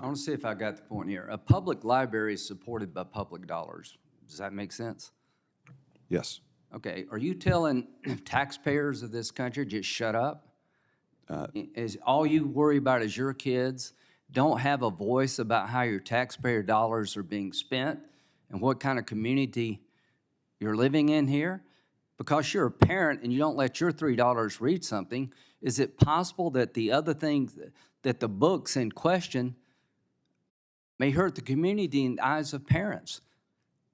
want to see if I got the point here. A public library is supported by public dollars. Does that make sense? Yes. Okay, are you telling taxpayers of this country just shut up? Is all you worry about is your kids don't have a voice about how your taxpayer dollars are being spent and what kind of community you're living in here? Because you're a parent and you don't let your $3 read something, is it possible that the other things, that the books in question may hurt the community in the eyes of parents?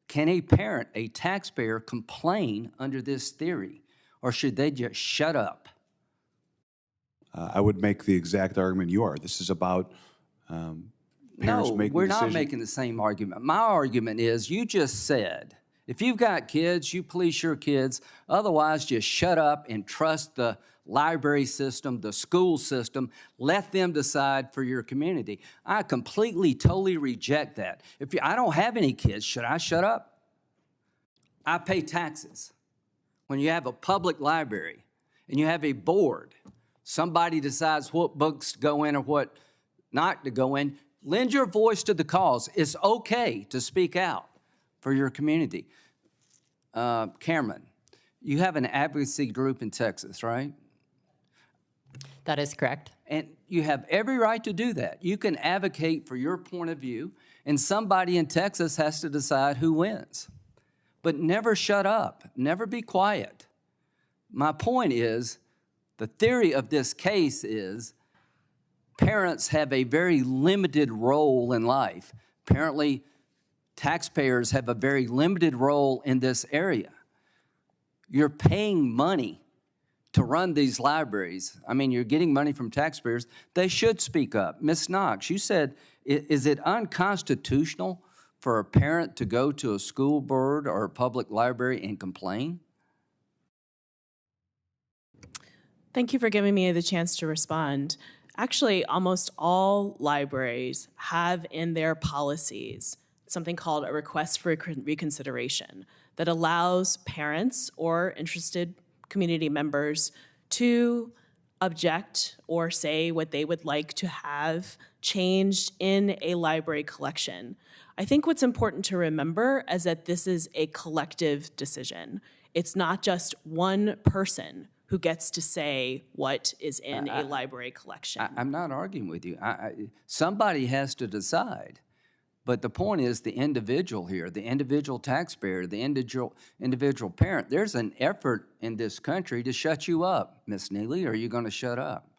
Can a parent, a taxpayer, complain under this theory, or should they just shut up? I would make the exact argument you are. This is about parents No, making we're decisions. not making the same argument. My argument is you just said, if you've got kids, you police your kids. Otherwise, just shut up and trust the library system, the school system. Let them decide for your community. I completely, totally reject that. I don't have any kids, should I shut up? I pay taxes. When you have a public library and you have a board, somebody decides what books to go in or what not to go in, lend your voice to the cause. It's okay to speak out for your community. Cameron, you have an advocacy group in Texas, right? That is correct. And you have every right to do that. You can advocate for your point of view, and somebody in Texas has to decide who wins. But never shut up. Never be quiet. My point is, the theory of this case is parents have a very limited role in life. Apparently, taxpayers have a very limited role in this area. You're paying money to run these libraries. I mean, you're getting money from taxpayers. They should speak up. Ms. Knox, you said, is it unconstitutional for a parent to go to a school board or a public library and complain? Thank you for giving me the chance to respond. Actually, almost all libraries have in their policies something called a request for reconsideration that allows parents or interested community members to object or say what they would like to have changed in a library collection. I think what's important to remember is that this is a collective decision. It's not just one person who gets to say what is in a library collection. I'm not arguing with you. Somebody has to decide. But the point is the individual here, the individual taxpayer, the individual parent. There's an effort in this country to shut you up. Ms. Neely, are you going to shut up?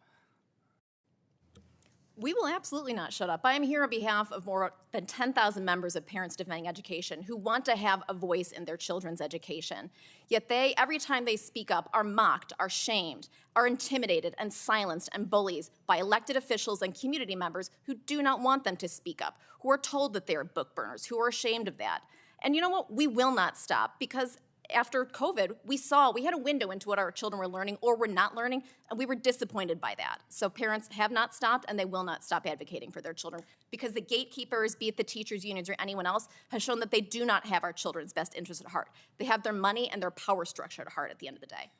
We will absolutely not shut up. I am here on behalf of more than 10,000 members of Parents Defending Education who want to have a voice in their children's education. Yet they, every time they speak up, are mocked, are shamed, are intimidated and silenced and bullied by elected officials and community members who do not want them to speak up, who are told that they are book burners, who are ashamed of that. And you know what? We will not stop, because after COVID, we had a window into what our children were learning or were not learning, and we were disappointed by that. So parents have not stopped, and they will not stop advocating for their children, because the gatekeepers, be it the teachers' unions or anyone else, has shown that they do not have our children's best interest at heart. They have their money and their power structure at heart at the end of the day.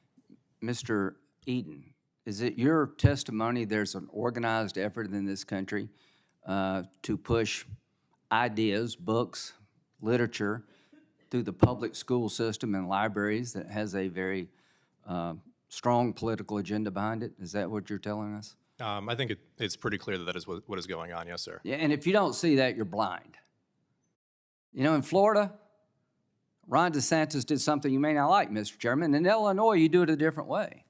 Mr. Eaton, is it your testimony there's an organized effort in this country to push ideas, books, literature, through the public school system and libraries that has a very strong political agenda behind it? Is that what you're telling us? I think it's pretty clear that that is what is going on, yes, sir. Yeah, and if you don't see that, you're blind. You know, in Florida, Ron DeSantis did something you may not like, Mr. Chairman. In Illinois, you do it a different way.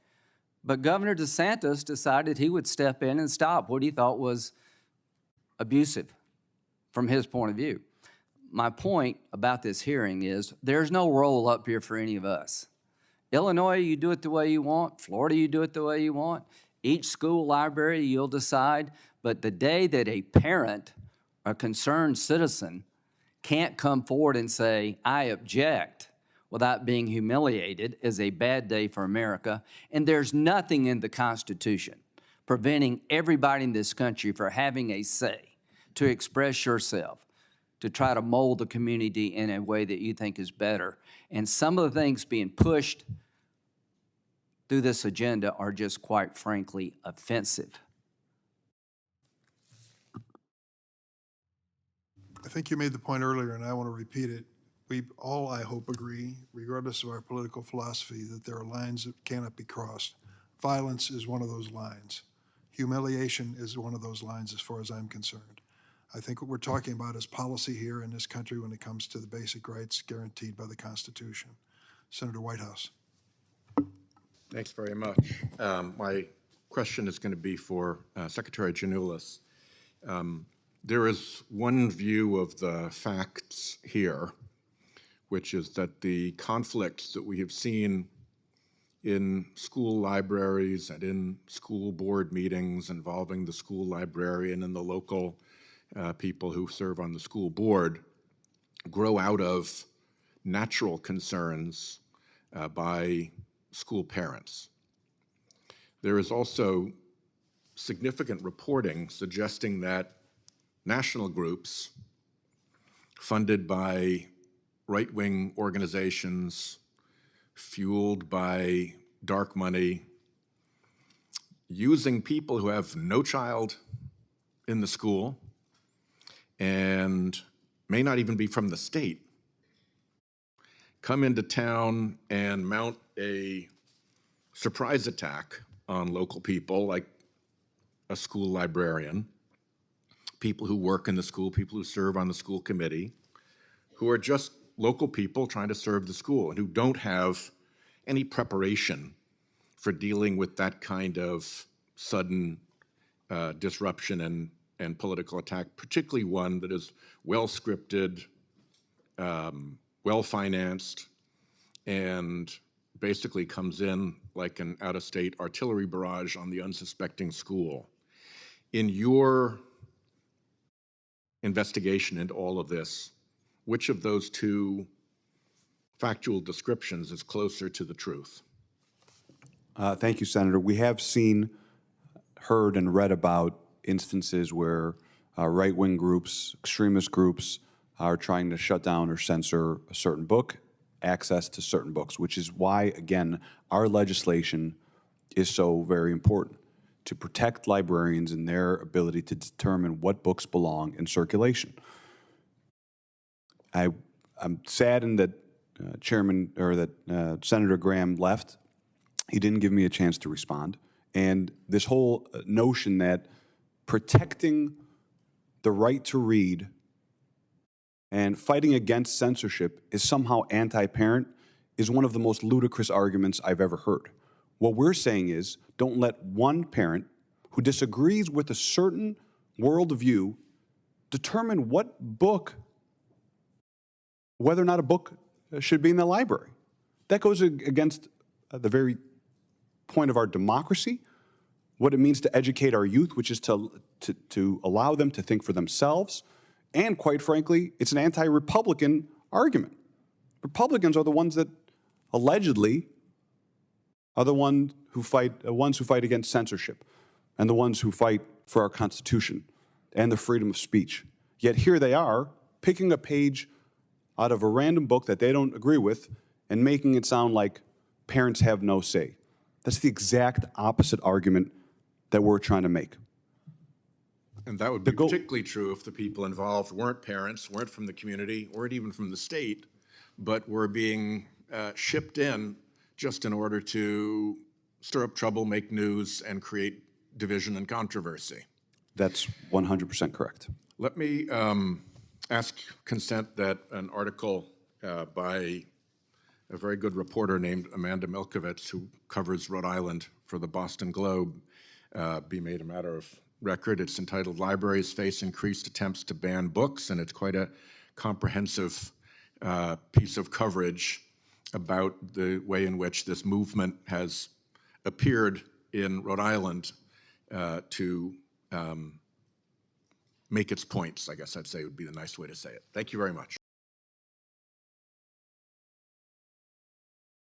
But Governor DeSantis decided he would step in and stop what he thought was abusive from his point of view. My point about this hearing is there's no roll up here for any of us. Illinois, you do it the way you want. Florida, you do it the way you want. Each school library, you'll decide. But the day that a parent, a concerned citizen, can't come forward and say, I object, without being humiliated, is a bad day for America. And there's nothing in the Constitution preventing everybody in this country from having a say to express yourself, to try to mold the community in a way that you think is better. And some of the things being pushed through this agenda are just, quite frankly, offensive. I think you made the point earlier, and I want to repeat it. We all, I hope, agree, regardless of our political philosophy, that there are lines that cannot be crossed. Violence is one of those lines. Humiliation is one of those lines as far as I'm concerned. I think what we're talking about is policy here in this country when it comes to the basic rights guaranteed by the Constitution. Senator Whitehouse. Thanks very much. My question is going to be for Secretary Janulis. There is one view of the facts here, which is that the conflicts that we have seen in school libraries and in school board meetings involving the school librarian and the local people who serve on the school board grow out of natural concerns by school parents. There is also significant reporting suggesting that national groups funded by right-wing organizations, fueled by dark money, using people who have no child in the school and may not even be from the state, come into town and mount a surprise attack on local people like a school librarian, people who work in the school, people who serve on the school committee, who are just local people trying to serve the school and who don't have any preparation for dealing with that kind of sudden disruption and political attack, particularly one that is well-scripted, well-financed, and basically comes in like an out-of-state artillery barrage on the unsuspecting school. In your investigation into all of this, which of those two factual descriptions is closer to the truth? Thank you, Senator. We have seen, heard, and read about instances where right-wing groups, extremist groups, are trying to shut down or censor a certain book, access to certain books, which is why, again, our legislation is so very important, to protect librarians and their ability to determine what books belong in circulation. I'm saddened that Senator Graham left. He didn't give me a chance to respond. And this whole notion that protecting the right to read and fighting against censorship is somehow anti-parent is one of the most ludicrous arguments I've ever heard. What we're saying is, don't let one parent who disagrees with a certain worldview determine what book, whether or not a book should be in the library. That goes against the very point of our democracy, what it means to educate our youth, which is to allow them to think for themselves. And quite frankly, it's an anti-Republican argument. Republicans are the ones that allegedly are the ones who fight against censorship and the ones who fight for our Constitution and the freedom of speech. Yet here they are picking a page out of a random book that they don't agree with and making it sound like parents have no say. That's the exact opposite argument that we're trying to make. And that would be particularly true if the people involved weren't parents, weren't from the community, weren't even from the state, but were being shipped in just in order to stir up trouble, make news, and create division and controversy. That's 100% correct. Let me ask consent that an article by a very good reporter named Amanda Milkovich, who covers Rhode Island for the Boston Globe, be made a matter of record. It's entitled "Libraries Face Increased Attempts to Ban Books," and it's quite a comprehensive piece of coverage about the way in which this movement has appeared in Rhode Island to make its points, I guess I'd say would be the nice way to say it. Thank you very much.